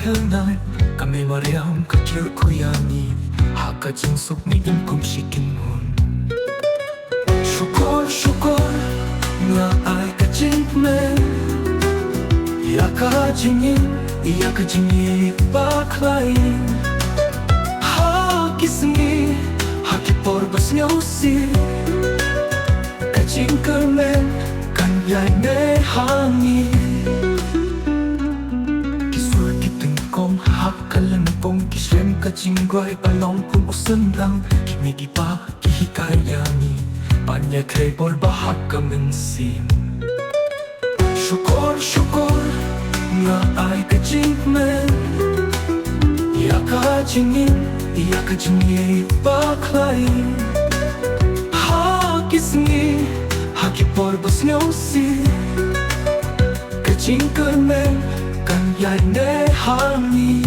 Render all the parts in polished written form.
편안 Kami mariam kecil kuyani Haka jinsuk ni ingkum sikin hun Syukur syukur nga ay kajingmen Iya kajingin, iya kajingi baklain Haki sengi, haki porbas nyausi Kajing kermen, kan yay ne hangi Kisul kitengkong hakalan pong kisrem kajingguay palong pun usendang Kimigi pa kihikayani Banyak krebol bahak kemensim Syukur syukur nga ay kajingmen Iya kajingin, iya kajingi baklain Haki sengi, haki porbas nyausi Kajing kermen, kan yay ne hangi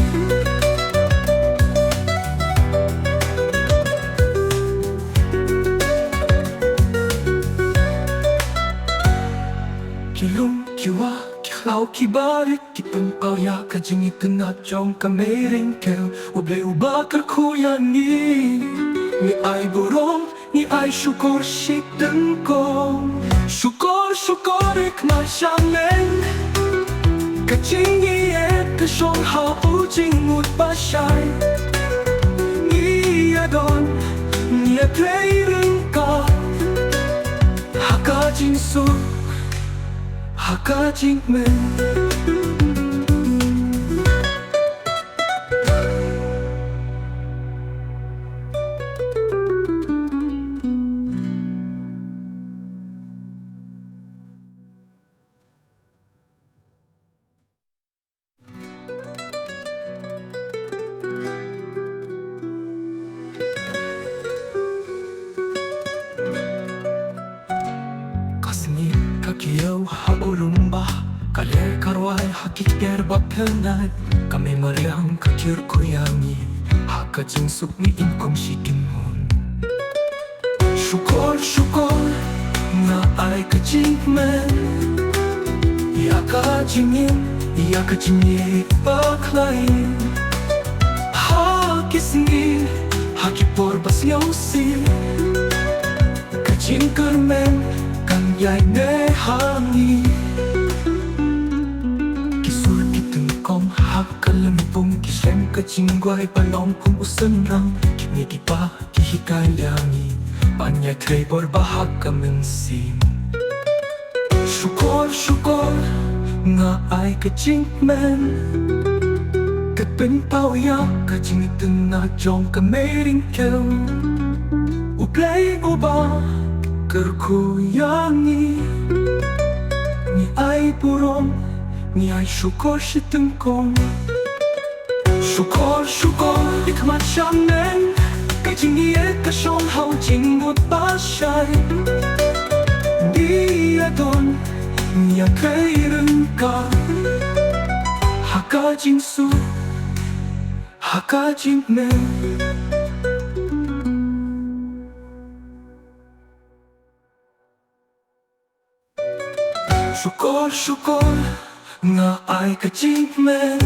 Kilung kiwa, kihlaw kibarik Kipengpao ya kajing ikenat jong kamering kel Ublay ubakar kuyani Ni ay burong, ni ay syukur syik dengkong Syukur syukur ikmat syamen Kajing iet kesyong hao ujing ut basyay Ni adon, ni atlay ringka Haka jinsu Haka jingmen Kasni kakiyaw haulumba Kaler karway hakikir bakanay Kami mariang kakir kuyani Haka jinsuk ni ingkong sikinhun Syukur syukur nga ay kajingmen Iya kajingin, iya kajingi baklain Haki sengi, haki porbas nyausi Kajing kermen kan yay ne hangi Kisul kitengkong hakalan pong kisrem kajingguay palong pong usendang Kimi kipa kihikayangi Banyak krebor bahak kemensim Syukur syukur nga ay kajingmen Kepengpao ya kajing itengah jong kamering kel Ublay ubah kerkuyangi Ni ay burong, ni ay syukur syitengkong Syukur syukur ikmat syamen Kajing iet kesyong hao jing ut basyay Di adon, ni atlay ringka Haka jinsu, haka jingmen Syukur syukur nga ay kajingmen